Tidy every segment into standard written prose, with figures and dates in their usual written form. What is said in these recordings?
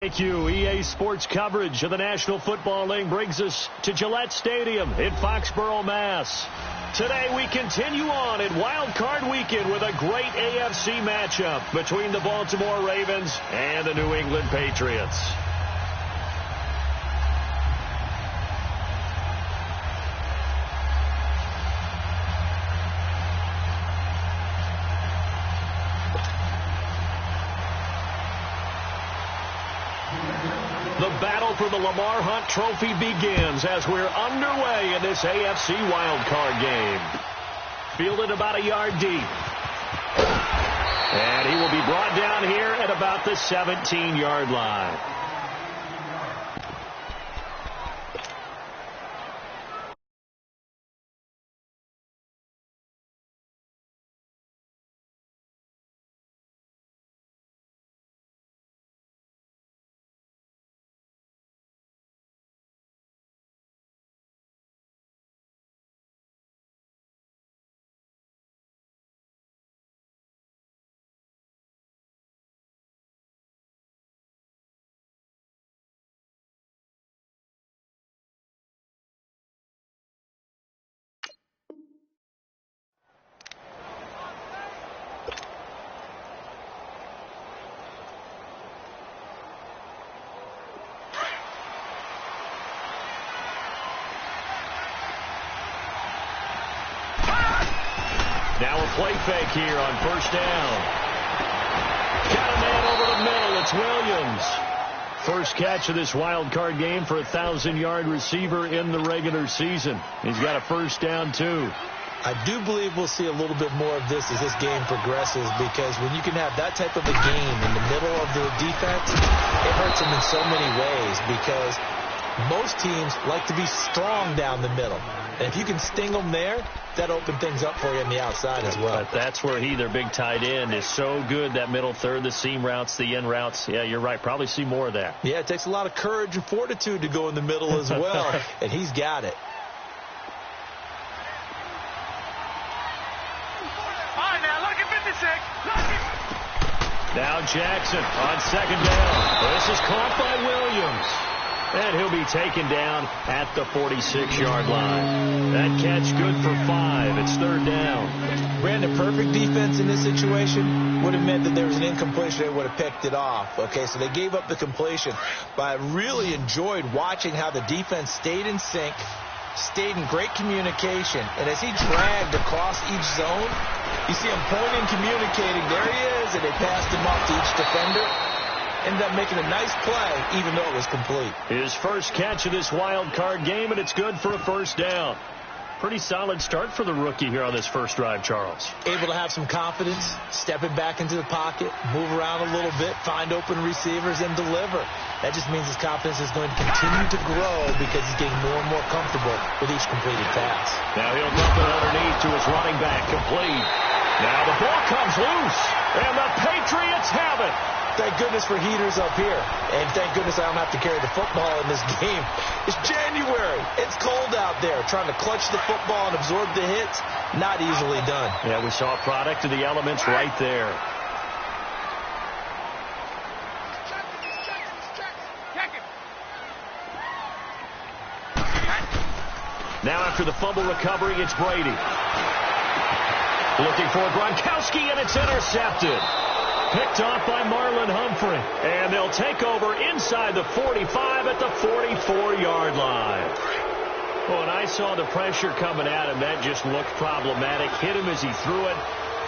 Thank you. EA Sports coverage of the National Football League brings us to Gillette Stadium in Foxborough, Mass. Today we continue on in Wild Card Weekend with a great AFC matchup between the Baltimore Ravens and the New England Patriots. The battle for the Lamar Hunt Trophy begins as we're underway in this AFC wildcard game. Fielded about a yard deep. And he will be brought down here at about the 17-yard line. Now a play fake here on first down. Got a man over the middle. It's Williams. First catch of this wild card game for a 1,000-yard receiver in the regular season. He's got a first down, too. I do believe we'll see a little bit more of this as this game progresses, because when you can have that type of a game in the middle of the defense, it hurts them in so many ways, because most teams like to be strong down the middle. And if you can sting them there, that opens things up for you on the outside as well. But that's where their big tight end, is so good, that middle third, the seam routes, the in routes. Yeah, you're right. Probably see more of that. Yeah, it takes a lot of courage and fortitude to go in the middle as well, and he's got it. All right, now, look at 56. Now Jackson on second down. This is caught by Williams. And he'll be taken down at the 46-yard line. That catch good for 5. It's third down. Brandon, perfect defense in this situation would have meant that there was an incompletion. They would have picked it off. Okay, so they gave up the completion. But I really enjoyed watching how the defense stayed in sync, stayed in great communication. And as he dragged across each zone, you see him pointing, communicating. There he is, and they passed him off to each defender. Ended up making a nice play, even though it was complete. His first catch of this wild card game, and it's good for a first down. Pretty solid start for the rookie here on this first drive, Charles. Able to have some confidence, stepping back into the pocket, move around a little bit, find open receivers, and deliver. That just means his confidence is going to continue to grow because he's getting more and more comfortable with each completed pass. Now he'll dump it underneath to his running back, complete. Now the ball comes loose, and the Patriots have it. Thank goodness for heaters up here. And thank goodness I don't have to carry the football in this game. It's January. It's cold out there. Trying to clutch the football and absorb the hits, not easily done. Yeah, we saw a product of the elements right there. Now after the fumble recovery, it's Brady. Looking for Gronkowski, and it's intercepted. Picked off by Marlon Humphrey. And they'll take over inside the 45 at the 44-yard line. Oh, and I saw the pressure coming at him. That just looked problematic. Hit him as he threw it,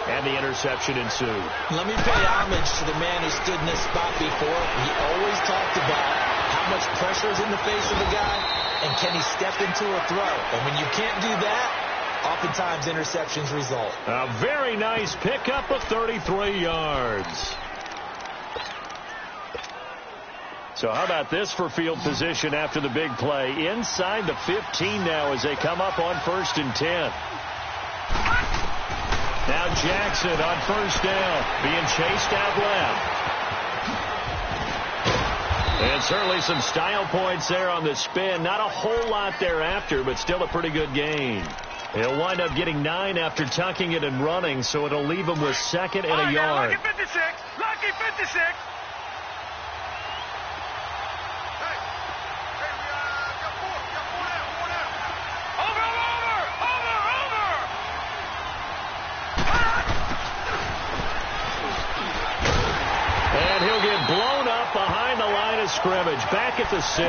and the interception ensued. Let me pay homage to the man who stood in this spot before. He always talked about how much pressure is in the face of a guy, and can he step into a throw. And when you can't do that, oftentimes interceptions result. A very nice pickup of 33 yards. So how about this for field position after the big play? Inside the 15 now as they come up on 1st and 10. Now Jackson on first down, being chased out left. And certainly some style points there on the spin. Not a whole lot thereafter, but still a pretty good gain. He'll wind up getting 9 after tucking it and running, so it'll leave him with 2nd and a yard. Lucky 56. Lucky 56. scrimmage, back at the 6.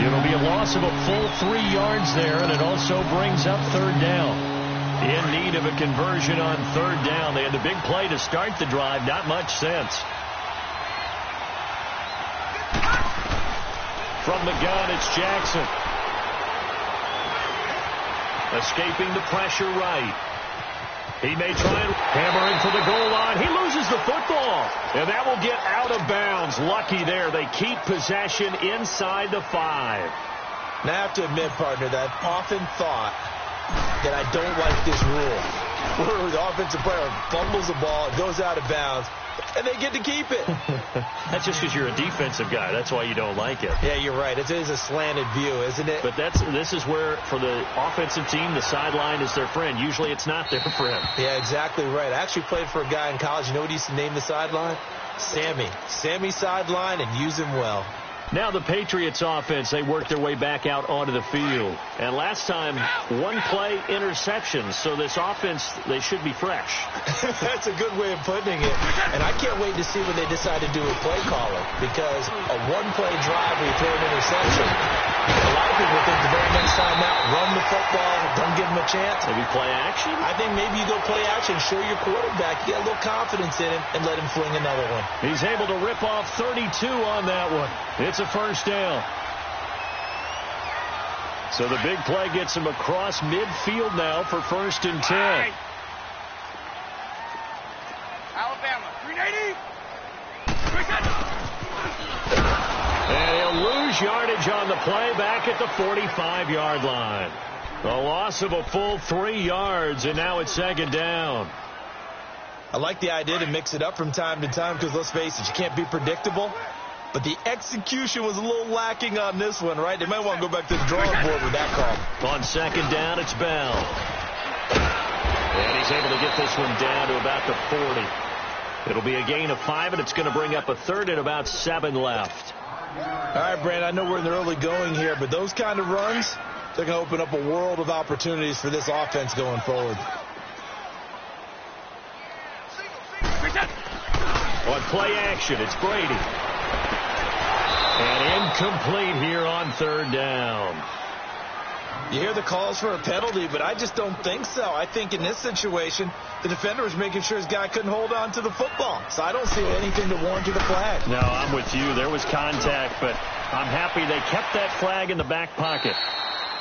It'll be a loss of a full 3 yards there, and it also brings up third down. In need of a conversion on third down. They had the big play to start the drive. Not much sense. From the gun, it's Jackson. Escaping the pressure right. He may try and hammer in for the goal line. He loses the football. And that will get out of bounds. Lucky there. They keep possession inside the 5. Now, I have to admit, partner, that I've often thought that I don't like this rule, where the offensive player fumbles the ball, it goes out of bounds, and they get to keep it. That's just because you're a defensive guy. That's why you don't like it. Yeah, you're right. It is a slanted view, isn't it? But this is where, for the offensive team, the sideline is their friend. Usually it's not their friend. Yeah, exactly right. I actually played for a guy in college. You know what he used to name the sideline? Sammy. Sammy sideline, and use him well. Now the Patriots offense, they work their way back out onto the field. And last time, one play interception. So this offense, they should be fresh. That's a good way of putting it. And I can't wait to see when they decide to do a play caller. Because a one-play drive where you throw an interception, a lot of people think the very next time out, run the football, don't give them a chance. Maybe play action? I think maybe you go play action, show your quarterback, get a little confidence in him, and let him fling another one. He's able to rip off 32 on that one. It's a first down. So the big play gets him across midfield now for 1st and 10. Right. Alabama, 380. And he'll lose yardage on the play back at the 45-yard line. A loss of a full 3 yards, and now it's 2nd down. I like the idea to mix it up from time to time because, let's face it, you can't be predictable. But the execution was a little lacking on this one, right? They might want to go back to the drawing board with that call. On 2nd down, it's Bell. And he's able to get this one down to about the 40. It'll be a gain of 5, and it's going to bring up a 3rd and about 7 left. All right, Brandon, I know we're in the early going here, but those kind of runs, they're going to open up a world of opportunities for this offense going forward. On play action, it's Brady. And incomplete here on 3rd down. You hear the calls for a penalty, but I just don't think so. I think in this situation, the defender was making sure his guy couldn't hold on to the football. So I don't see anything to warrant the flag. No, I'm with you. There was contact, but I'm happy they kept that flag in the back pocket.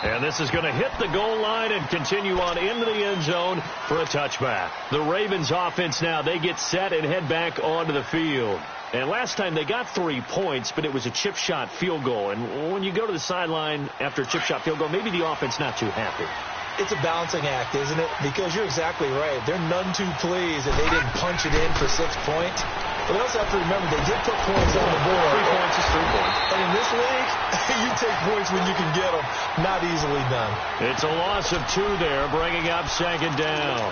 And this is going to hit the goal line and continue on into the end zone for a touchback. The Ravens offense now, they get set and head back onto the field. And last time they got 3 points, but it was a chip shot field goal. And when you go to the sideline after a chip shot field goal, maybe the offense not too happy. It's a balancing act, isn't it? Because you're exactly right. They're none too pleased that they didn't punch it in for 6 points. But they also have to remember they did put points on the board. 3 points is 3 points. And in this league, you take points when you can get them. Not easily done. It's a loss of 2 there, bringing up 2nd down.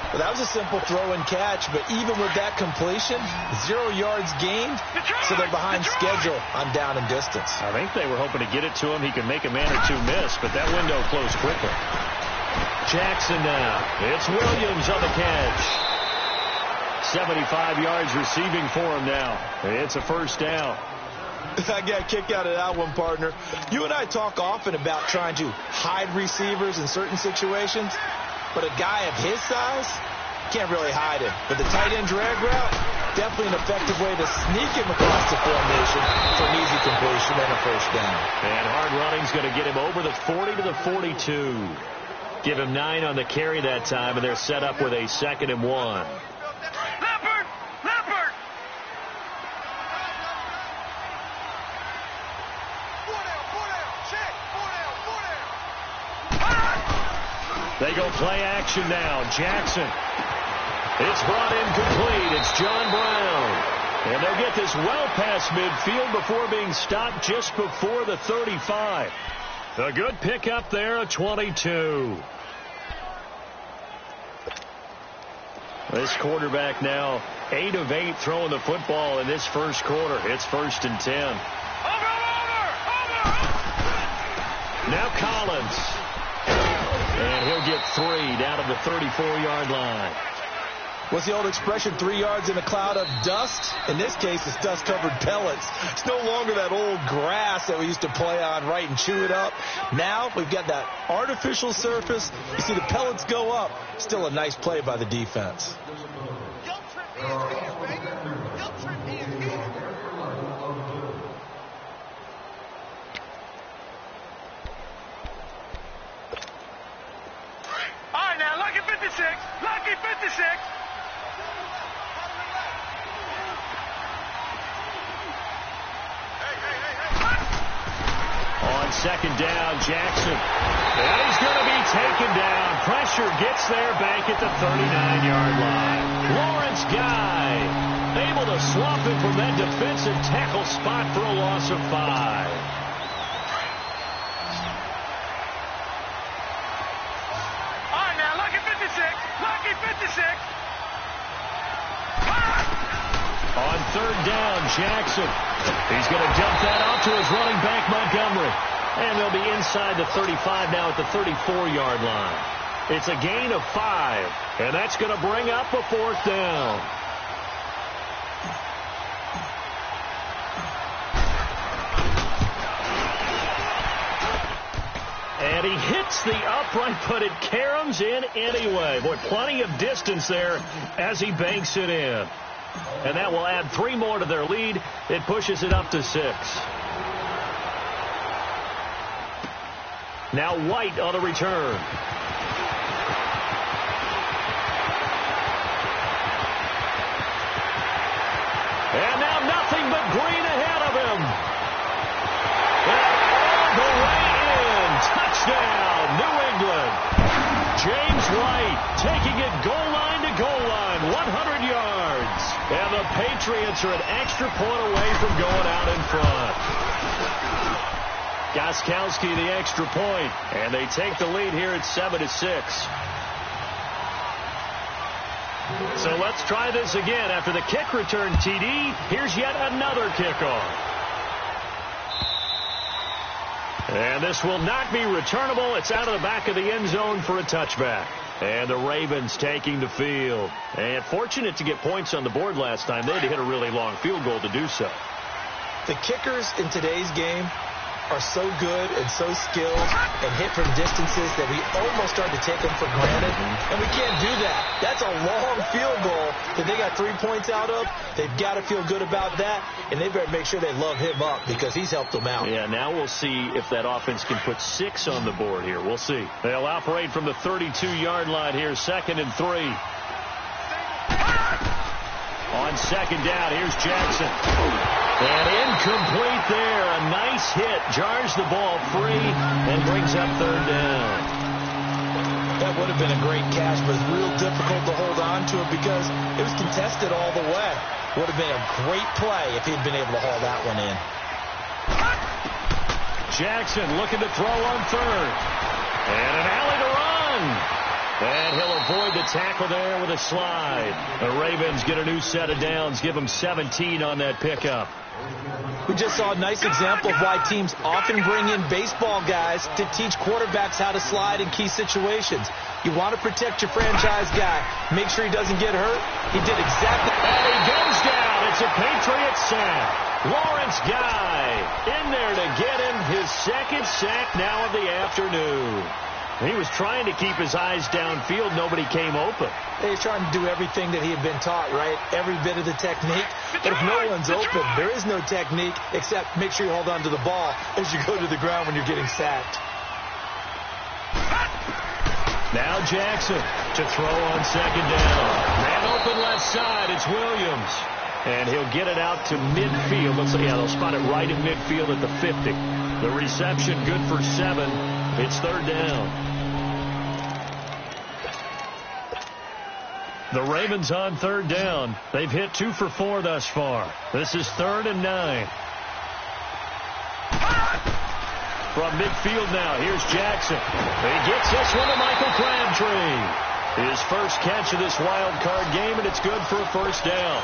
Well, that was a simple throw and catch, but even with that completion, 0 yards gained, so they're behind schedule on down and distance. I think they were hoping to get it to him. He could make a man or 2 miss, but that window closed quickly. Jackson now. It's Williams on the catch. 75 yards receiving for him now. It's a first down. I got a kick out of that one, partner. You and I talk often about trying to hide receivers in certain situations, but a guy of his size can't really hide him. But the tight end drag route, definitely an effective way to sneak him across the formation for an easy completion and a first down. And hard running's going to get him over the 40 to the 42. Give him 9 on the carry that time, and they're set up with a 2nd and 1. Leopard! Leopard! They go play action now. Jackson. It's brought in complete. It's John Brown. And they'll get this well past midfield before being stopped just before the 35. A good pickup there, a 22. This quarterback now 8 of 8 throwing the football in this first quarter. It's 1st and 10. Over! Now Collins. And he'll get 3 down to the 34-yard line. What's the old expression, 3 yards in a cloud of dust? In this case, it's dust-covered pellets. It's no longer that old grass that we used to play on, right, and chew it up. Now we've got that artificial surface. You see the pellets go up. Still a nice play by the defense. Guilt trip me his hands, baby. Guilt trip me his hands. All right, now, lucky 56. Lucky 56. On second down, Jackson. And he's going to be taken down. Pressure gets there back at the 39-yard line. Lawrence Guy able to swamp him from that defensive tackle spot for a loss of 5. All right, now, lucky 56. Lucky 56. On third down, Jackson. He's going to dump that off to his running back, Montgomery. And they'll be inside the 35 now at the 34-yard line. It's a gain of 5, and that's going to bring up a 4th down. And he hits the upright, but it caroms in anyway. Boy, plenty of distance there as he banks it in. And that will add 3 more to their lead. It pushes it up to 6. Now White on the return. And now nothing but green ahead of him. And all the way in. Touchdown, New England. James White taking it goal line to goal line, 100 yards. And the Patriots are an extra point away from going out in front. Gostkowski the extra point, and they take the lead here at 7-6. So let's try this again. After the kick return TD, here's yet another kickoff. And this will not be returnable. It's out of the back of the end zone for a touchback. And the Ravens taking the field. And fortunate to get points on the board last time. They had to hit a really long field goal to do so. The kickers in today's game are so good and so skilled and hit from distances that we almost start to take them for granted. And we can't do that. That's a long field goal that they got 3 points out of. They've got to feel good about that, and they better make sure they love him up because he's helped them out. Yeah, now we'll see if that offense can put 6 on the board here. We'll see. They'll operate from the 32-yard line here, 2nd and 3. On second down, here's Jackson. And incomplete there. A nice hit. Jars the ball free and brings up 3rd down. That would have been a great catch, but it's real difficult to hold on to it because it was contested all the way. Would have been a great play if he'd been able to haul that one in. Jackson looking to throw on 3rd. And an alley to run. And he'll avoid the tackle there with a slide. The Ravens get a new set of downs. Give them 17 on that pickup. We just saw a nice example of why teams often bring in baseball guys to teach quarterbacks how to slide in key situations. You want to protect your franchise guy. Make sure he doesn't get hurt. He did exactly. And he goes down. It's a Patriot sack. Lawrence Guy in there to get him his 2nd sack now of the afternoon. He was trying to keep his eyes downfield. Nobody came open. He's trying to do everything that he had been taught, right? Every bit of the technique. But if no one's open, there is no technique except make sure you hold on to the ball as you go to the ground when you're getting sacked. Now Jackson to throw on second down. Man open left side. It's Williams. And he'll get it out to midfield. Looks like, yeah, they'll spot it right at midfield at the 50. The reception good for 7. It's 3rd down. The Ravens on 3rd down. They've hit 2 for 4 thus far. This is 3rd and 9. From midfield now, here's Jackson. He gets this one to Michael Crabtree. His first catch of this wild card game, and it's good for a 1st down.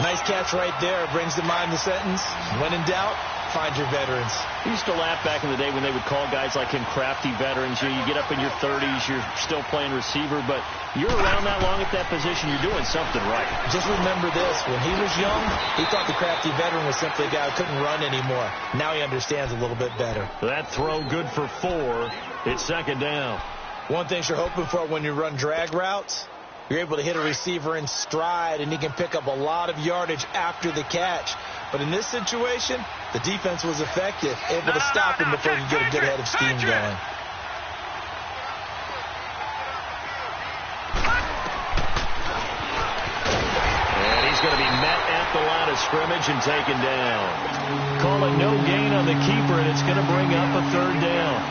Nice catch right there. Brings to mind the sentence, when in doubt, find your veterans. I used to laugh back in the day when they would call guys like him crafty veterans. You get up in your 30s, you're still playing receiver, but you're around that long at that position, you're doing something right. Just remember this. When he was young, he thought the crafty veteran was simply a guy who couldn't run anymore. Now he understands a little bit better. That throw good for 4. It's second down. One thing you're hoping for when you run drag routes, you're able to hit a receiver in stride, and he can pick up a lot of yardage after the catch. But in this situation, the defense was effective, able to stop him before he could get a good head of steam going. And he's going to be met at the line of scrimmage and taken down. Call it no gain on the keeper, and it's going to bring up a third down.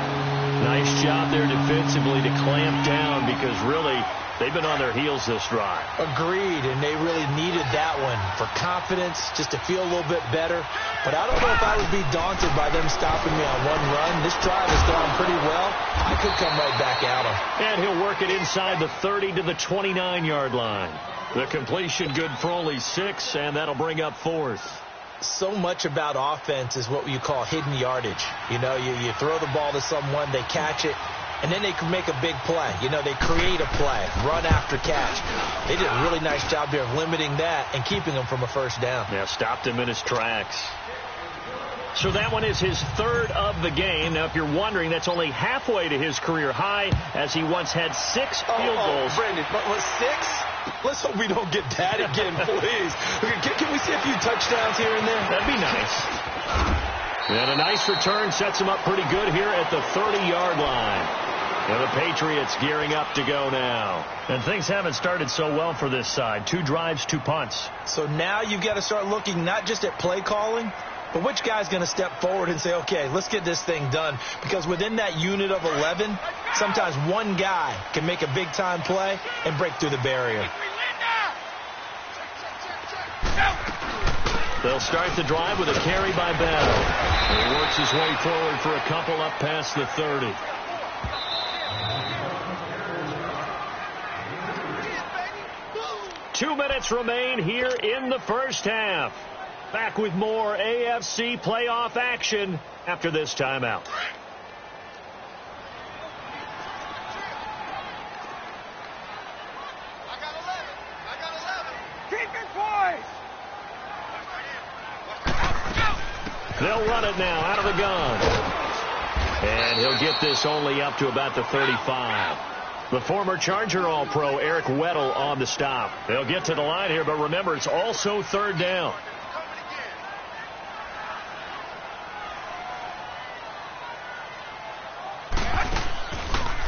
Nice job there defensively to clamp down because really they've been on their heels this drive. Agreed, and they really needed that one for confidence, just to feel a little bit better. But I don't know if I would be daunted by them stopping me on one run. This drive has gone pretty well. I could come right back at them. And he'll work it inside the 30 to the 29-yard line. The completion good for only 6, and that'll bring up 4th. So much about offense is what you call hidden yardage. You know, you throw the ball to someone, they catch it, and then they can make a big play. You know, they create a play, run after catch. They did a really nice job there of limiting that and keeping him from a first down. Yeah, stopped him in his tracks. So that one is his 3rd of the game. Now, if you're wondering, that's only halfway to his career high, as he once had 6 field goals. Brandon, but was 6? Let's hope we don't get that again, please. Can we see a few touchdowns here and there? That'd be nice. And a nice return sets him up pretty good here at the 30-yard line. And the Patriots gearing up to go now. And things haven't started so well for this side. 2 drives, 2 punts. So now you've got to start looking not just at play calling, but which guy's going to step forward and say, okay, let's get this thing done. Because within that unit of 11, sometimes one guy can make a big-time play and break through the barrier. They'll start the drive with a carry by Bell. He works his way forward for a couple up past the 30. Two minutes remain here in the first half. Back with more AFC playoff action after this timeout. I got 11. Keep it, boys. They'll run it now out of the gun. And he'll get this only up to about the 35. The former Charger All-Pro Eric Weddle on the stop. They'll get to the line here, but remember, it's also 3rd down.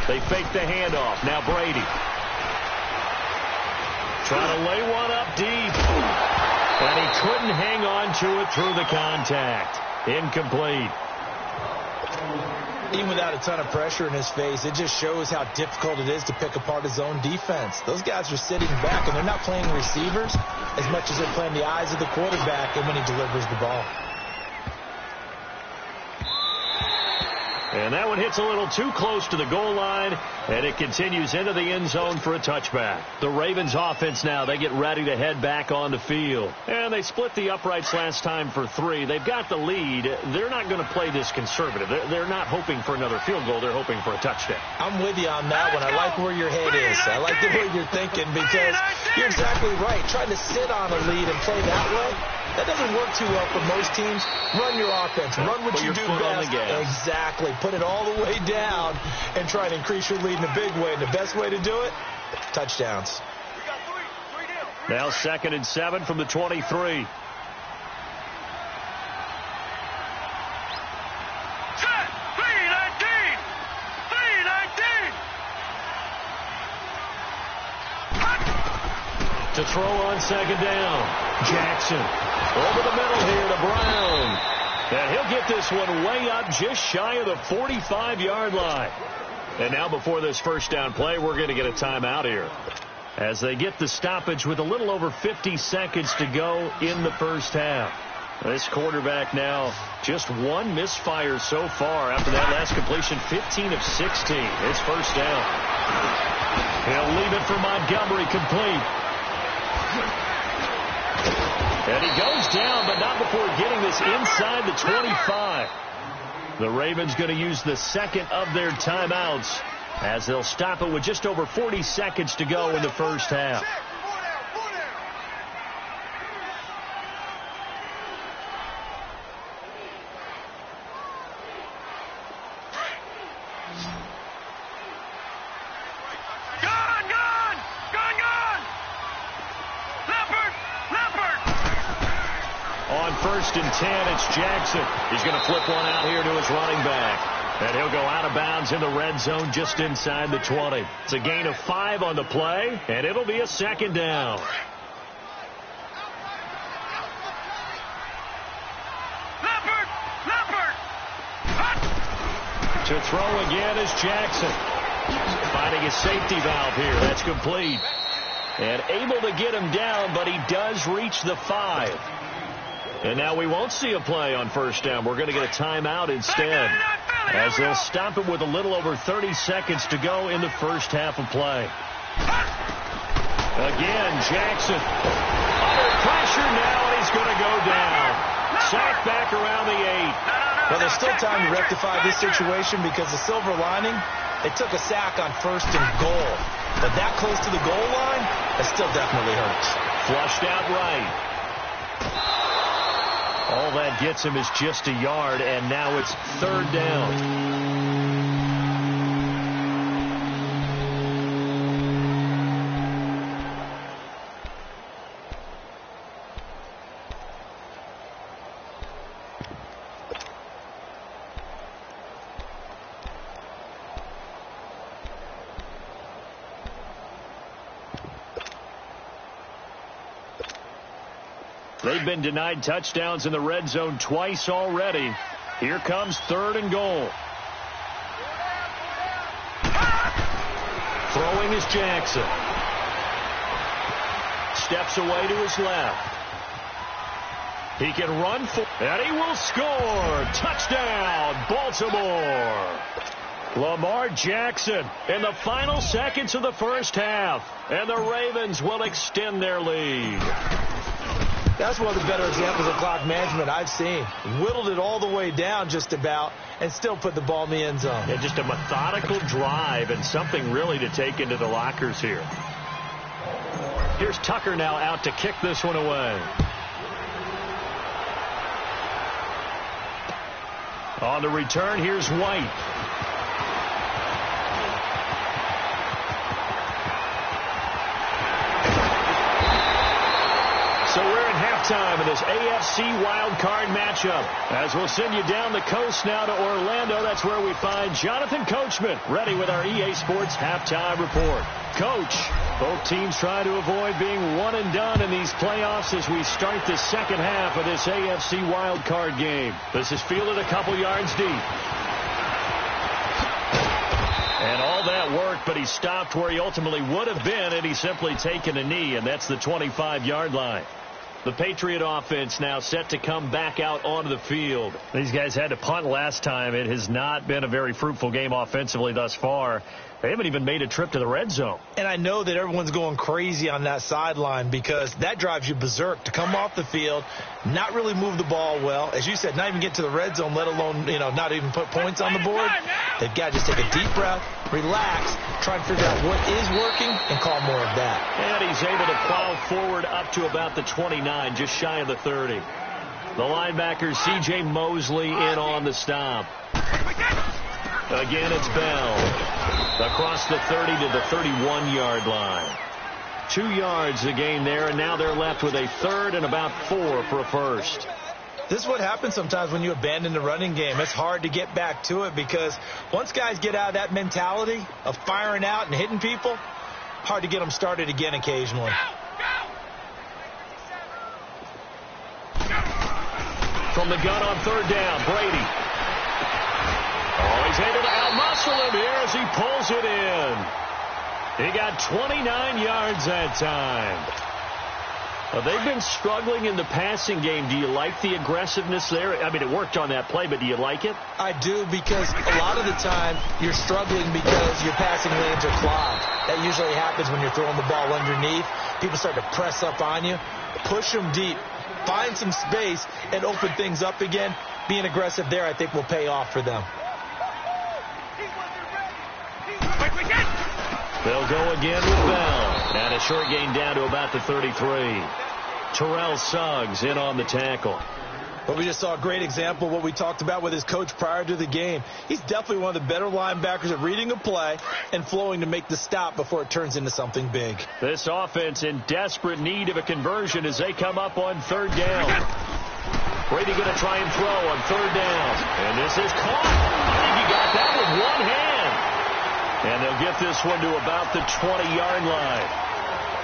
They fake the handoff. Now Brady. Trying to lay one up deep. And he couldn't hang on to it through the contact. Incomplete. Even without a ton of pressure in his face, it just shows how difficult it is to pick apart his own defense. Those guys are sitting back, and they're not playing receivers as much as they're playing the eyes of the quarterback and when he delivers the ball. And that one hits a little too close to the goal line, and it continues into the end zone for a touchback. The Ravens offense now, they get ready to head back on the field. And they split the uprights last time for 3. They've got the lead. They're not going to play this conservative. They're not hoping for another field goal. They're hoping for a touchdown. I'm with you on that one. I like where your head is. I like the way you're thinking because you're exactly right. Trying to sit on a lead and play that way, that doesn't work too well for most teams. Run your offense. Run what you do best. Exactly. Put it all the way down and try to increase your lead in a big way. And the best way to do it, touchdowns. Now 2nd and 7 from the 23. To throw on 2nd down. Jackson over the middle here to Brown. And he'll get this one way up just shy of the 45-yard line. And now before this first down play, we're going to get a timeout here. As they get the stoppage with a little over 50 seconds to go in the first half. This quarterback now just 1 misfire so far after that last completion, 15 of 16. It's first down. He'll leave it for Montgomery, complete. And he goes down, but not before getting this inside the 25. The Ravens going to use the second of their timeouts as they'll stop it with just over 40 seconds to go in the first half. First and 10, it's Jackson. He's going to flip one out here to his running back. And he'll go out of bounds in the red zone just inside the 20. It's a gain of 5 on the play, and it'll be a second down. To throw again is Jackson. Finding a safety valve here. That's complete. And able to get him down, but he does reach the 5. And now we won't see a play on first down. We're going to get a timeout instead, as they'll stop it with a little over 30 seconds to go in the first half of play. Again, Jackson under pressure now, and he's going to go down. Sacked back around the 8. Well, there's still time to rectify this situation because the silver lining, they took a sack on first and goal. But that close to the goal line, it still definitely hurts. Flushed out right. All that gets him is just a yard, and now it's third down. They've been denied touchdowns in the red zone twice already. Here comes third and goal. Throwing is Jackson. Steps away to his left. He can run for, and he will score. Touchdown, Baltimore. Lamar Jackson in the final seconds of the first half. And the Ravens will extend their lead. That's one of the better examples of clock management I've seen. Whittled it all the way down just about and still put the ball in the end zone. Yeah, just a methodical drive and something really to take into the lockers here. Here's Tucker now out to kick this one away. On the return, here's White. So we're in halftime in this AFC wildcard matchup. As we'll send you down the coast now to Orlando, that's where we find Jonathan Coachman, ready with our EA Sports halftime report. Coach, both teams try to avoid being one and done in these playoffs as we start the second half of this AFC wildcard game. This is fielded a couple yards deep. And all that worked, but he stopped where he ultimately would have been, and he's simply taken a knee, and that's the 25-yard line. The Patriot offense now set to come back out onto the field. These guys had to punt last time. It has not been a very fruitful game offensively thus far. They haven't even made a trip to the red zone. And I know that everyone's going crazy on that sideline because that drives you berserk to come off the field, not really move the ball well. As you said, not even get to the red zone, let alone, not even put points on the board. They've got to just take a deep breath, relax, try and figure out what is working, and call more of that. And he's able to plow forward up to about the 29, just shy of the 30. The linebacker, C.J. Mosley, in on the stop. Again, it's Bell. Across the 30 to the 31-yard line. 2 yards the gain there, and now they're left with a third and about 4 for a first. This is what happens sometimes when you abandon the running game. It's hard to get back to it because once guys get out of that mentality of firing out and hitting people, hard to get them started again occasionally. From the gun on third down, Brady. Oh, he's able to outmuscle him here as he pulls it in. He got 29 yards that time. Well, they've been struggling in the passing game. Do you like the aggressiveness there? I mean, it worked on that play, but do you like it? I do, because a lot of the time you're struggling because your passing lanes are clogged. That usually happens when you're throwing the ball underneath. People start to press up on you. Push them deep. find some space and open things up again. Being aggressive there, I think, will pay off for them. They'll go again with Bell. And a short gain down to about the 33. Terrell Suggs in on the tackle. But we just saw a great example of what we talked about with his coach prior to the game. He's definitely one of the better linebackers at reading a play and flowing to make the stop before it turns into something big. This offense in desperate need of a conversion as they come up on third down. Brady going to try and throw on third down. And this is caught. I think he got that with one hand. And they'll get this one to about the 20-yard line.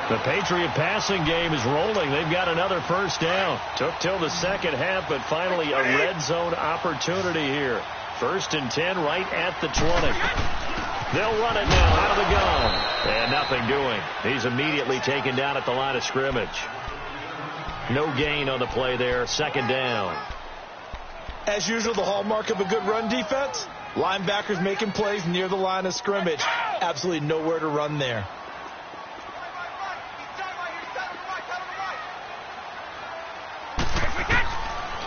The Patriot passing game is rolling. They've got another first down. Took till the second half, but finally a red zone opportunity here. 1st and 10 right at the 20. They'll run it now out of the gun. And nothing doing. He's immediately taken down at the line of scrimmage. No gain on the play there. 2nd down. As usual, the hallmark of a good run defense, linebackers making plays near the line of scrimmage. Absolutely nowhere to run there.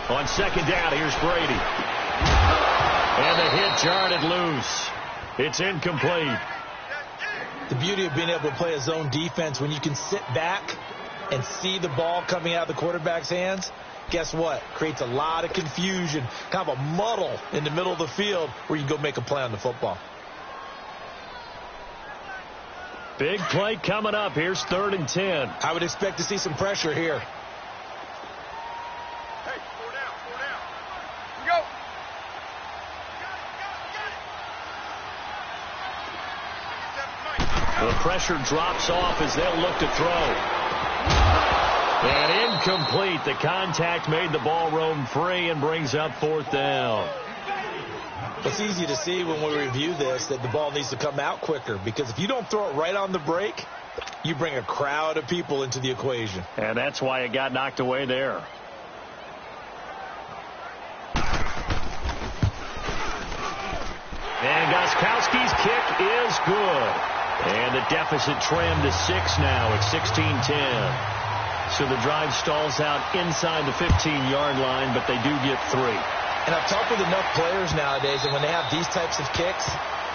On 2nd down, here's Brady. And the hit jarred loose. It's incomplete. The beauty of being able to play a zone defense when you can sit back and see the ball coming out of the quarterback's hands, guess what? Creates a lot of confusion, kind of a muddle in the middle of the field where you go make a play on the football. Big play coming up. Here's 3rd and 10. I would expect to see some pressure here. The pressure drops off as they'll look to throw. And incomplete. The contact made the ball roam free and brings up 4th down. It's easy to see when we review this that the ball needs to come out quicker, because if you don't throw it right on the break, you bring a crowd of people into the equation. And that's why it got knocked away there. And Gostkowski's kick is good. And the deficit trimmed to 6 now. It's 16-10. So the drive stalls out inside the 15-yard line, but they do get 3. And I've talked with enough players nowadays that when they have these types of kicks,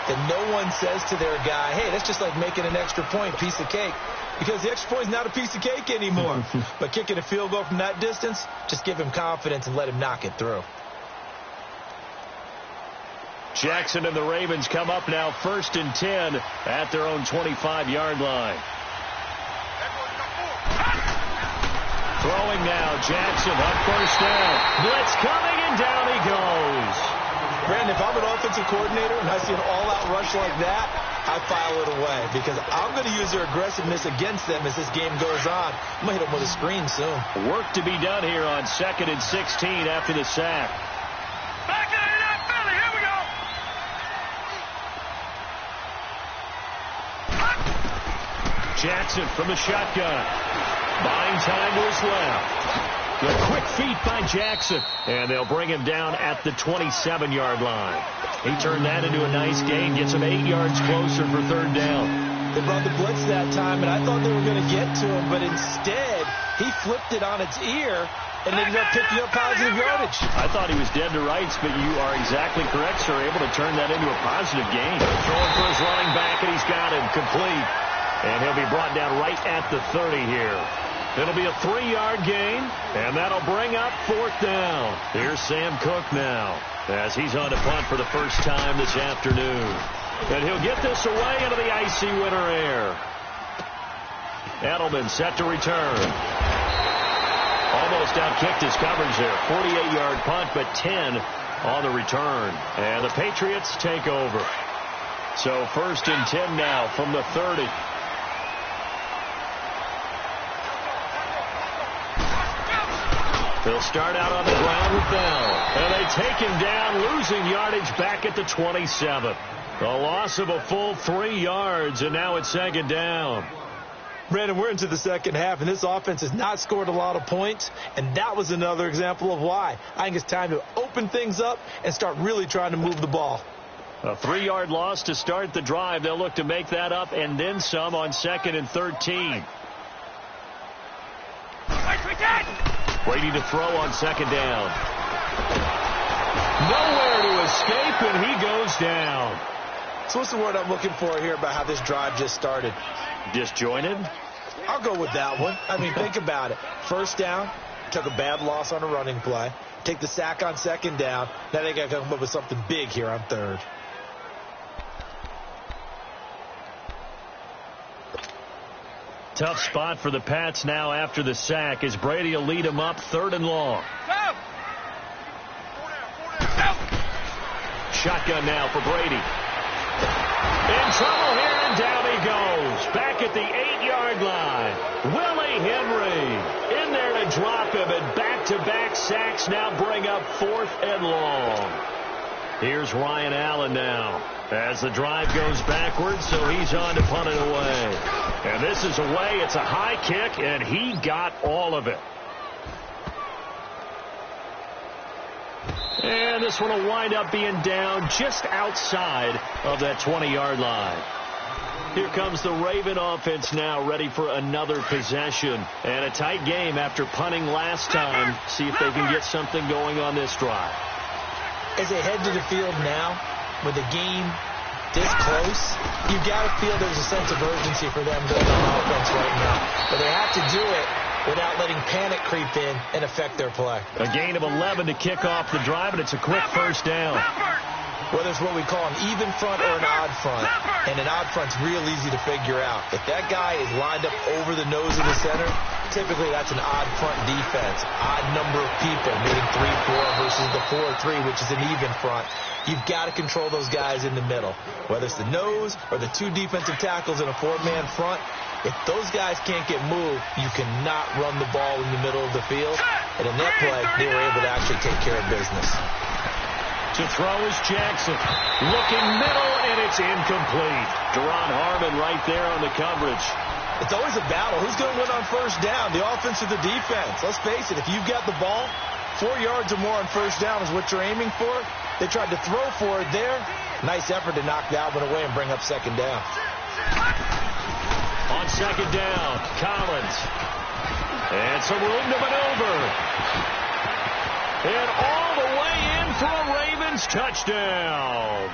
that no one says to their guy, hey, that's just like making an extra point, piece of cake. Because the extra point is not a piece of cake anymore. But kicking a field goal from that distance, just give him confidence and let him knock it through. Jackson and the Ravens come up now 1st and 10 at their own 25-yard line. Throwing now, Jackson on 1st down. Blitz coming, and down he goes. Brandon, if I'm an offensive coordinator and I see an all-out rush like that, I file it away, because I'm going to use their aggressiveness against them as this game goes on. I'm going to hit them with a screen soon. Work to be done here on 2nd and 16 after the sack. Back in that belly. Here we go. Jackson from the shotgun. Buying time to his left. The quick feet by Jackson. And they'll bring him down at the 27-yard line. He turned that into a nice gain. Gets him 8 yards closer for 3rd down. They brought the blitz that time, and I thought they were going to get to him. But instead, he flipped it on its ear and ended up picking up positive yardage. I thought he was dead to rights, but you are exactly correct, sir. Able to turn that into a positive gain. Throwing for his running back, and he's got him complete. And he'll be brought down right at the 30 here. It'll be a 3-yard gain, and that'll bring up 4th down. Here's Sam Cook now, as he's on to punt for the first time this afternoon. And he'll get this away into the icy winter air. Edelman set to return. Almost outkicked his coverage there. 48-yard punt, but 10 on the return. And the Patriots take over. So 1st and 10 now from the 30. They'll start out on the ground with Bell. And they take him down, losing yardage back at the 27. A loss of a full 3 yards, and now it's 2nd down. Brandon, we're into the second half, and this offense has not scored a lot of points, and that was another example of why. I think it's time to open things up and start really trying to move the ball. A 3-yard loss to start the drive. They'll look to make that up and then some on 2nd and 13. Brady to throw on second down. Nowhere to escape, and he goes down. So what's the word I'm looking for here about how this drive just started? Disjointed? I'll go with that one. I mean, think about it. First down, took a bad loss on a running play. Take the sack on second down. Now they got to come up with something big here on third. Tough spot for the Pats now after the sack as Brady will lead them up 3rd and long. Shotgun now for Brady. In trouble here, and down he goes. Back at the 8-yard line. Willie Henry in there to drop him, and back-to-back sacks now bring up 4th and long. Here's Ryan Allen now as the drive goes backwards, so he's on to punt it away. And this is away. It's a high kick, and he got all of it. And this one will wind up being down just outside of that 20-yard line. Here comes the Raven offense now, ready for another possession. And a tight game after punting last time. See if they can get something going on this drive. As they head to the field now, with the game this close, you got to feel there's a sense of urgency for them going on offense right now. But they have to do it without letting panic creep in and affect their play. A gain of 11 to kick off the drive, and it's a quick first down. Whether it's what we call an even front or an odd front, and an odd front's real easy to figure out. If that guy is lined up over the nose of the center, typically that's an odd front defense. Odd number of people, meaning 3-4 versus the 4-3, which is an even front. You've got to control those guys in the middle. Whether it's the nose or the 2 defensive tackles in a 4-man front, if those guys can't get moved, you cannot run the ball in the middle of the field. And in that play, they were able to actually take care of business. To throw is Jackson. Looking middle, and it's incomplete. Deron Harmon right there on the coverage. It's always a battle. Who's going to win on first down, the offense or the defense? Let's face it, if you've got the ball, 4 yards or more on first down is what you're aiming for. They tried to throw for it there. Nice effort to knock that one away and bring up second down. On second down, Collins. And some room to maneuver. And all the way in for a Ravens touchdown.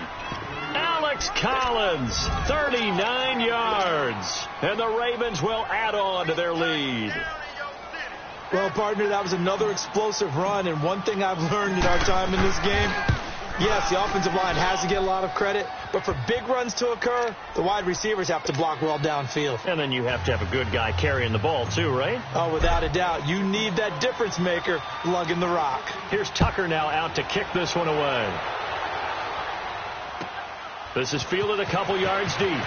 Alex Collins, 39 yards. And the Ravens will add on to their lead. Well, partner, that was another explosive run. And one thing I've learned in our time in this game, yes, the offensive line has to get a lot of credit, but for big runs to occur, the wide receivers have to block well downfield. And then you have to have a good guy carrying the ball too, right? Oh, without a doubt. You need that difference maker lugging the rock. Here's Tucker now out to kick this one away. This is fielded a couple yards deep.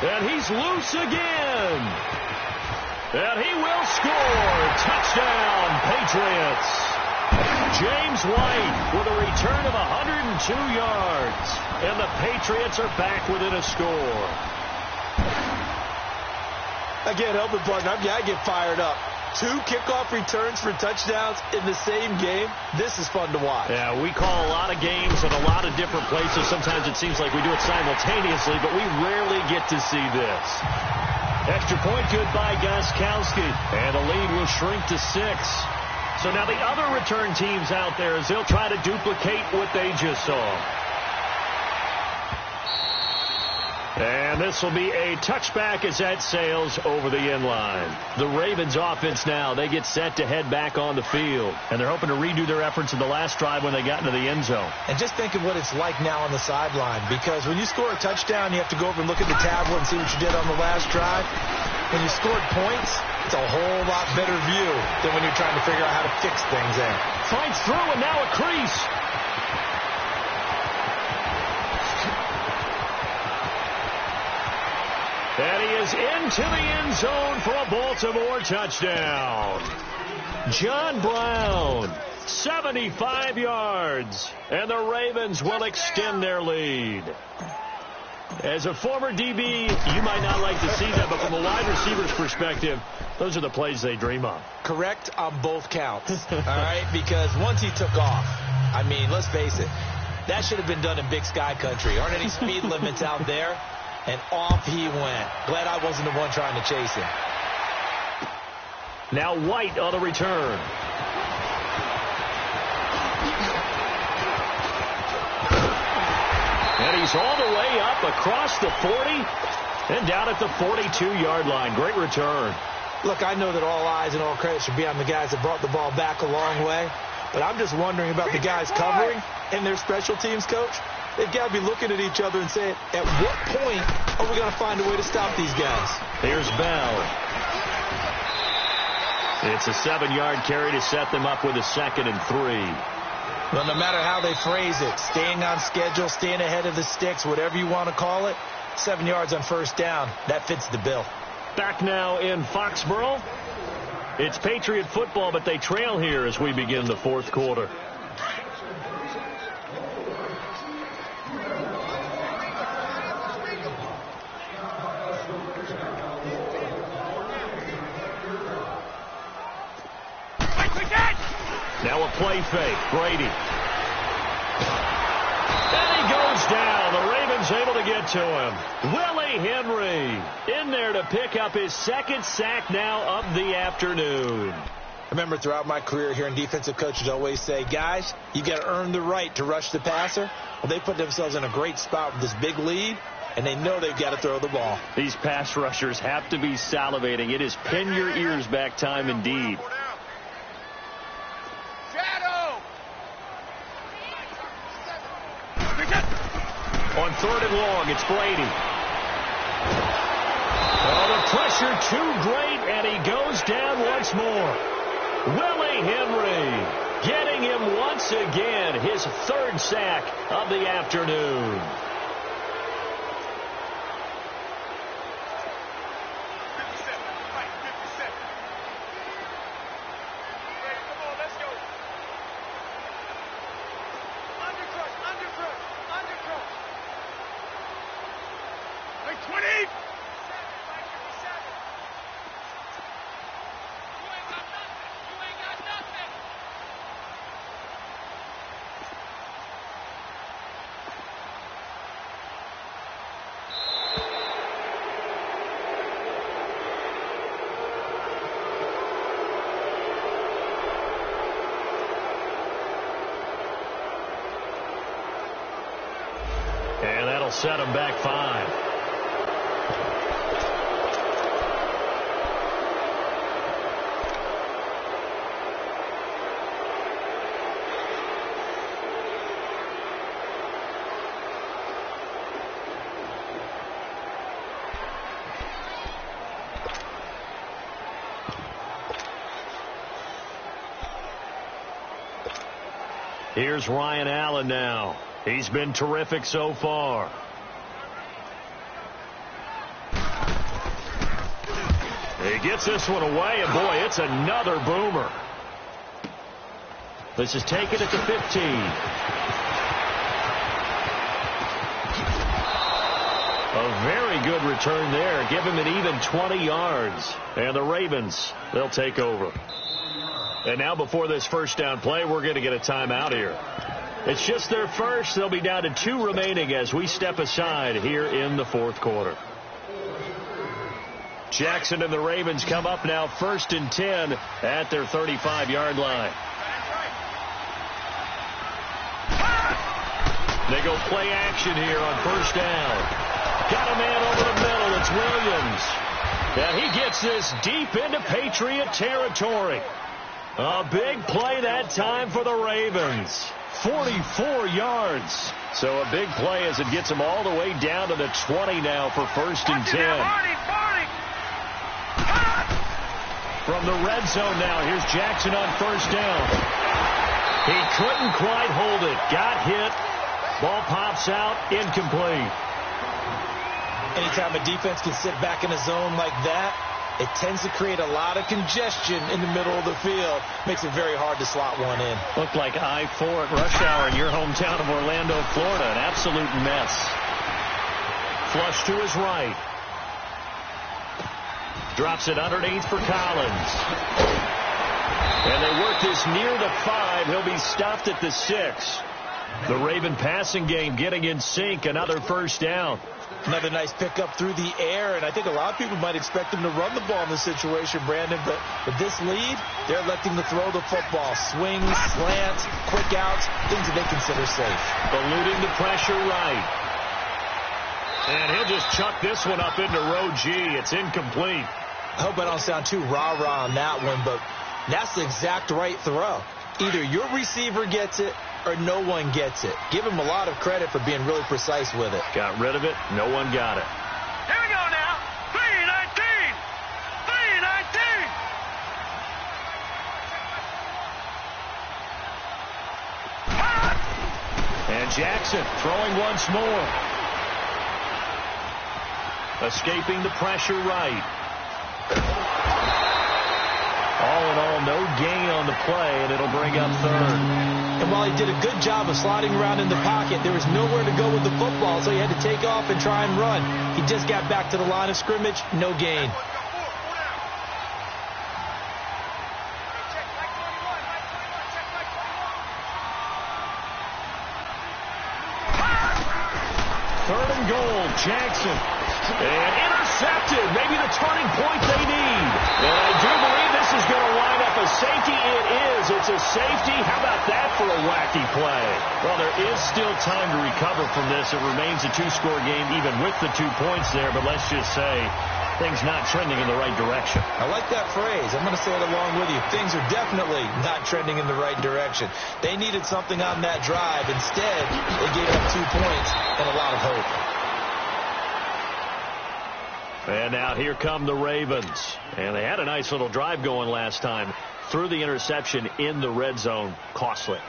And he's loose again. And he will score. Touchdown, Patriots. James White with a return of 102 yards. And the Patriots are back within a score. I can't help it, partner. I get fired up. 2 kickoff returns for touchdowns in the same game. This is fun to watch. Yeah, we call a lot of games in a lot of different places. Sometimes it seems like we do it simultaneously, but we rarely get to see this. Extra point good by Gostkowski. And the lead will shrink to 6. So now the other return teams out there as they'll try to duplicate what they just saw. And this will be a touchback as that sails over the end line. The Ravens offense now, they get set to head back on the field. And they're hoping to redo their efforts in the last drive when they got into the end zone. And just think of what it's like now on the sideline. Because when you score a touchdown, you have to go over and look at the tablet and see what you did on the last drive. When you scored points, it's a whole lot better view than when you're trying to figure out how to fix things there. Finds through and now a crease. And he is into the end zone for a Baltimore touchdown. John Brown, 75 yards. And the Ravens will extend their lead. As a former DB, you might not like to see that, but from a wide receiver's perspective, those are the plays they dream of. Correct on both counts, all right? Because once he took off, I mean, let's face it, That should have been done in Big Sky Country. Aren't any speed limits out there? And off he went. Glad I wasn't the one trying to chase him. Now White on the return. And he's all the way up across the 40 and down at the 42-yard line. Great return. Look, I know that all eyes and all credit should be on the guys that brought the ball back a long way, but I'm just wondering about the guys covering and their special teams coach. They've got to be looking at each other and saying, at what point are we going to find a way to stop these guys? Here's Bell. It's a 7-yard carry to set them up with a 2nd and 3. Well, no matter how they phrase it, staying on schedule, staying ahead of the sticks, whatever you want to call it, 7 yards on first down, that fits the bill. Back now in Foxborough. It's Patriot football, but they trail here as we begin the 4th quarter. Now a play fake. Brady. And he goes down. The Ravens able to get to him. Willie Henry in there to pick up his 2nd sack now of the afternoon. I remember throughout my career hearing defensive coaches always say, guys, you got to earn the right to rush the passer. Well, they put themselves in a great spot with this big lead, and they know they've got to throw the ball. These pass rushers have to be salivating. It is pin your ears back time indeed. On 3rd and long, it's Brady. Oh, the pressure too great, and he goes down once more. Willie Henry getting him once again, his 3rd sack of the afternoon. And that'll set him back 5. Here's Ryan Allen now. He's been terrific so far. He gets this one away, and boy, it's another boomer. This is taken at the 15. A very good return there. Give him an even 20 yards. And the Ravens, they'll take over. And now before this first down play, we're going to get a timeout here. It's just their first. They'll be down to 2 remaining as we step aside here in the 4th quarter. Jackson and the Ravens come up now 1st and 10 at their 35-yard line. They go play action here on first down. Got a man over the middle. It's Williams. And he gets this deep into Patriot territory. A big play that time for the Ravens. 44 yards. So a big play as it gets them all the way down to the 20 now for 1st and 10. From the red zone now, here's Jackson on first down. He couldn't quite hold it. Got hit. Ball pops out. Incomplete. Anytime a defense can sit back in a zone like that, it tends to create a lot of congestion in the middle of the field. Makes it very hard to slot one in. Looked like I-4 at rush hour in your hometown of Orlando, Florida. An absolute mess. Flush to his right. Drops it underneath for Collins. And they work this near the 5. He'll be stopped at the 6. The Raven passing game getting in sync. Another first down. Another nice pickup through the air, and I think a lot of people might expect them to run the ball in this situation, Brandon, but with this lead, they're electing to throw the football. Swings, slants, quick outs, things that they consider safe. Eluding the pressure right. And he'll just chuck this one up into row G. It's incomplete. I hope I don't sound too rah-rah on that one, but that's the exact right throw. Either your receiver gets it or no one gets it. Give him a lot of credit for being really precise with it. Got rid of it. No one got it. Here we go now. 319. 319. And Jackson throwing once more. Escaping the pressure right. All in all, no gain on the play, and it'll bring up third. And while he did a good job of sliding around in the pocket, there was nowhere to go with the football, so he had to take off and try and run. He just got back to the line of scrimmage, no gain. Third and goal, Jackson. And intercepted, maybe the turning point they need. And I do believe this is going to wind up a safety. It is. It's a safety. How about that for a wacky play? Well, there is still time to recover from this. It remains a two-score game even with the 2 points there, but let's just say things not trending in the right direction. I like that phrase. I'm going to say it along with you. Things are definitely not trending in the right direction. They needed something on that drive. Instead, they gave up 2 points and a lot of hope. And now here come the Ravens. And they had a nice little drive going last time. Threw the interception in the red zone. Costly.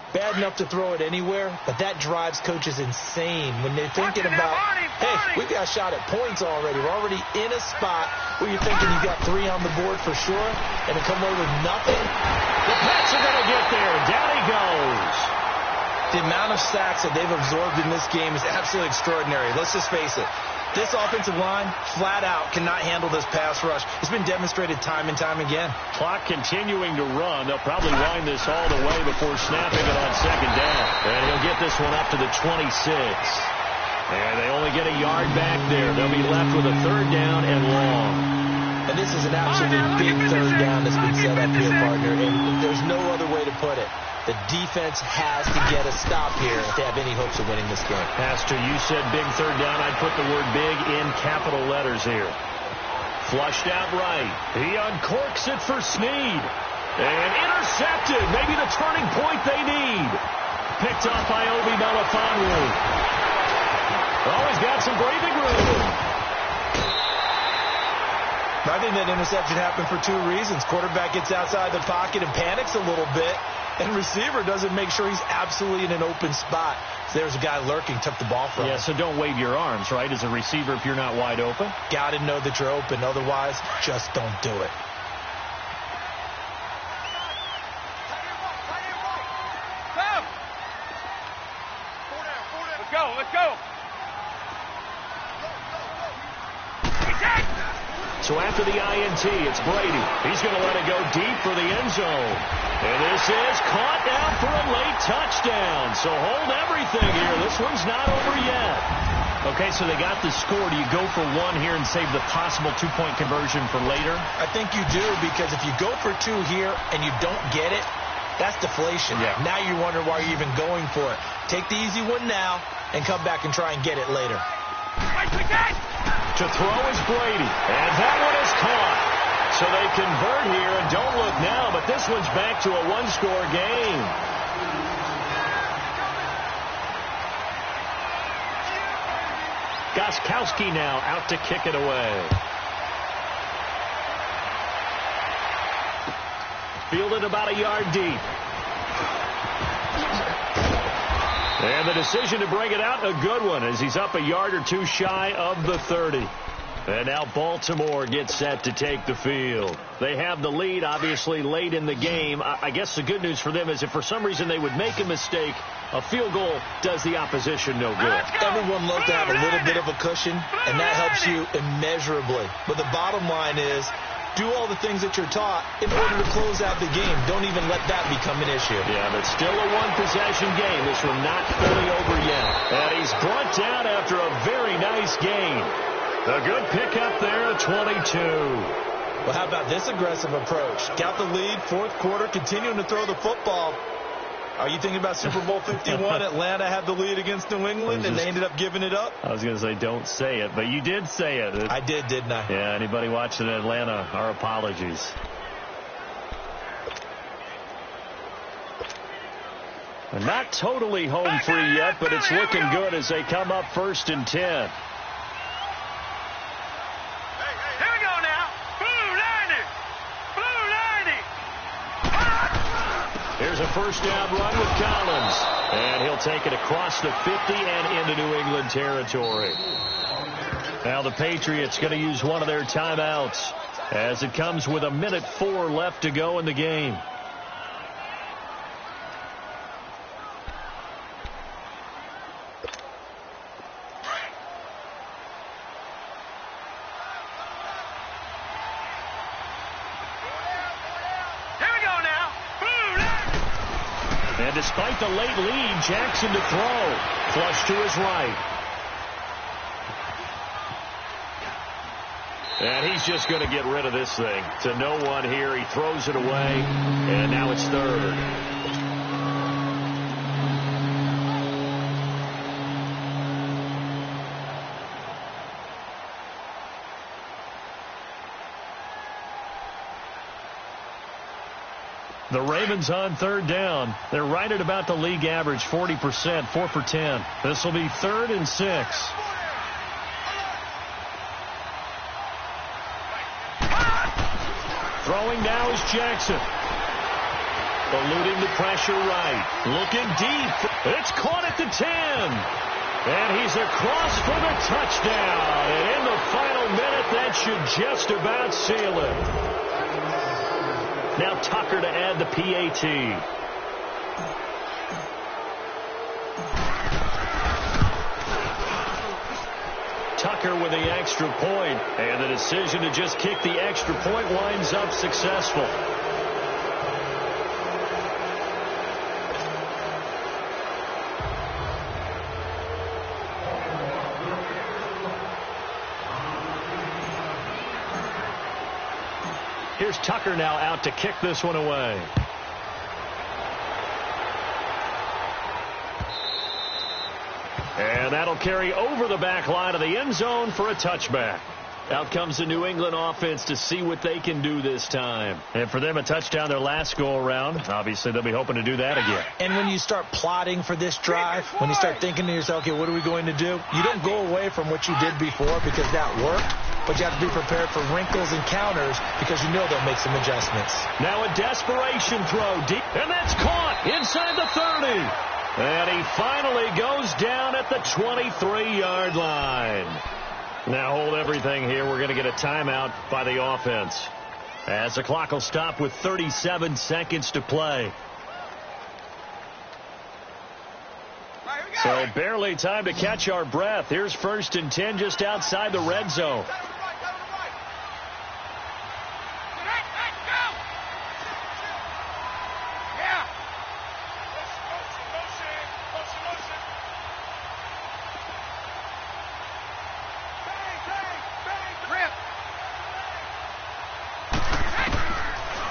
Bad enough to throw it anywhere, but that drives coaches insane when they're thinking about, hey, we've got a shot at points already. We're already in a spot where you're thinking you've got 3 on the board for sure, and to come away with nothing. The Pats are going to get there. Down he goes. The amount of sacks that they've absorbed in this game is absolutely extraordinary. Let's just face it. This offensive line, flat out, cannot handle this pass rush. It's been demonstrated time and time again. Clock continuing to run. They'll probably wind this all the way before snapping it on second down. And he'll get this one up to the 26. And they only get a yard back there. They'll be left with a third down and long. And this is an absolute big third down that's been set up here, partner. And there's no other way to put it. The defense has to get a stop here if they have any hopes of winning this game. Pastor, you said big third down. I'd put the word big in capital letters here. Flushed out right. He uncorks it for Snead. And intercepted. Maybe the turning point they need. Picked up by Obi Melifonwu. Oh, he's got some breathing room. I think that interception happened for 2 reasons. Quarterback gets outside the pocket and panics a little bit. And receiver doesn't make sure he's absolutely in an open spot. So there's a guy lurking, took the ball from him. Yeah, so don't wave your arms, right, as a receiver if you're not wide open. Got to know that you're open. Otherwise, just don't do it. Let's go. Let's go. So after the INT, it's Brady. He's going to let it go deep for the end zone. And this is caught down for a late touchdown. So hold everything here. This one's not over yet. Okay, so they got the score. Do you go for 1 here and save the possible 2-point conversion for later? I think you do, because if you go for 2 here and you don't get it, that's deflation. Yeah. Now you wonder why you're even going for it. Take the easy one now and come back and try and get it later. To throw is Brady. And that one is caught. So they convert here, and don't look now, but this one's back to a 1-score game. Gostkowski now out to kick it away. Fielded about a yard deep. And the decision to bring it out, a good one, as he's up a yard or 2 shy of the 30. And now Baltimore gets set to take the field. They have the lead, obviously, late in the game. I guess the good news for them is if for some reason they would make a mistake, a field goal does the opposition no good. Everyone loves to have a little bit of a cushion, and that helps you immeasurably. But the bottom line is, do all the things that you're taught in order to close out the game. Don't even let that become an issue. Yeah, but still a one-possession game. This one not fully over yet. And he's brought down after a very nice gain. A good pickup there at 22. Well, how about this aggressive approach? Got the lead, fourth quarter, continuing to throw the football. Are you thinking about Super Bowl 51? Atlanta had the lead against New England, and they ended up giving it up? I was going to say don't say it, but you did say it. I did, didn't I? Yeah, anybody watching Atlanta, our apologies. And not totally home free yet, but it's looking good as they come up 1st and 10. Here's a first down run with Collins. And he'll take it across the 50 and into New England territory. Now the Patriots going to use one of their timeouts as it comes with 1:04 left to go in the game. And despite the late lead, Jackson to throw. Flush to his right. And he's just going to get rid of this thing. To no one here. He throws it away. And now it's 3rd. The Ravens on 3rd down. They're right at about the league average, 40%, 4 for 10. This will be 3rd and 6. Throwing now is Jackson. Eluding the pressure right. Looking deep. It's caught at the 10. And he's across for the touchdown. And in the final minute, that should just about seal it. Now Tucker to add the PAT. Tucker with the extra point, and the decision to just kick the extra point winds up successful. Here's Tucker now out to kick this one away. And that'll carry over the back line of the end zone for a touchback. Out comes the New England offense to see what they can do this time. And for them, a touchdown their last go-around. Obviously, they'll be hoping to do that again. And when you start plotting for this drive, when you start thinking to yourself, okay, what are we going to do? You don't go away from what you did before because that worked, but you have to be prepared for wrinkles and counters because you know they'll make some adjustments. Now a desperation throw deep, and that's caught inside the 30. And he finally goes down at the 23-yard line. Now hold everything here. We're going to get a timeout by the offense as the clock will stop with 37 seconds to play. So barely time to catch our breath. Here's 1st and 10 just outside the red zone.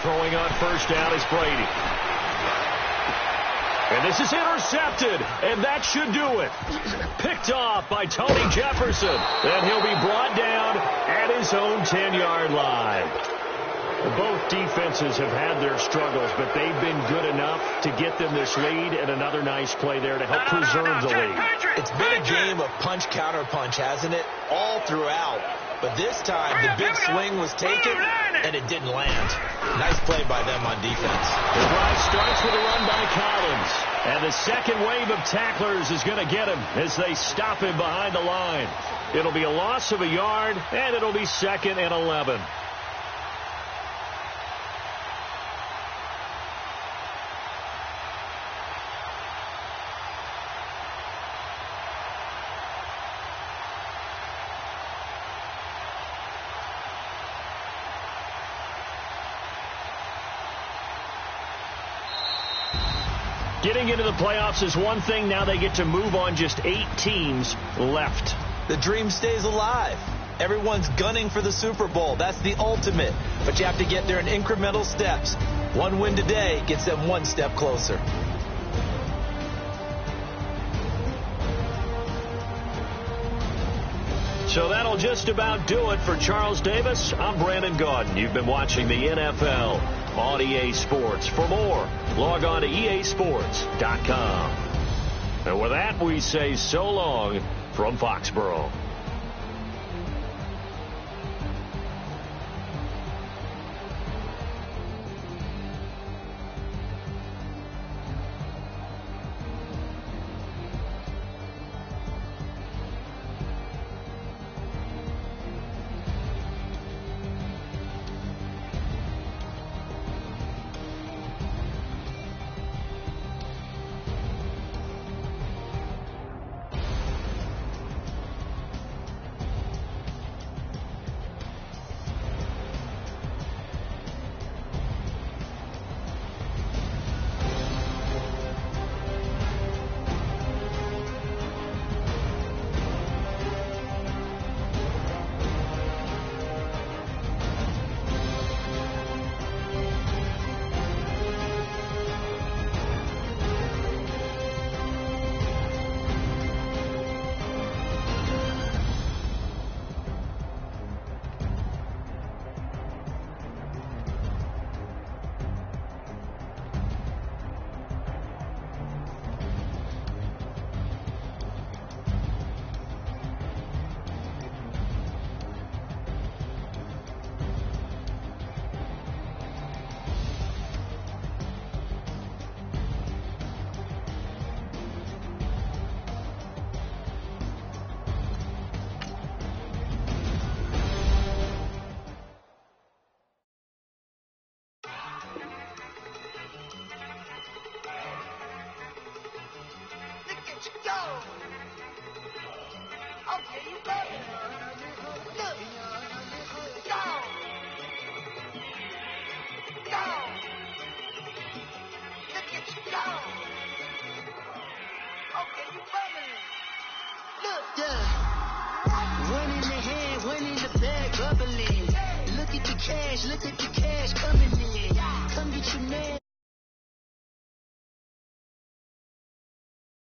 Throwing on 1st down is Brady. And this is intercepted, and that should do it. Picked off by Tony Jefferson, and he'll be brought down at his own 10-yard line. Both defenses have had their struggles, but they've been good enough to get them this lead, and another nice play there to help preserve the lead. It's been a game of punch-counter-punch, hasn't it? All throughout. But this time, the big swing was taken, and it didn't land. Nice play by them on defense. The drive starts with a run by Collins. And the second wave of tacklers is going to get him as they stop him behind the line. It'll be a loss of a yard, and it'll be 2nd and 11. Getting into the playoffs is one thing. Now they get to move on just 8 teams left. The dream stays alive. Everyone's gunning for the Super Bowl. That's the ultimate. But you have to get there in incremental steps. One win today gets them one step closer. So that'll just about do it for Charles Davis. I'm Brandon Gaudin. You've been watching the NFL on EA Sports. For more, log on to easports.com. And with that, we say so long from Foxborough. Yeah.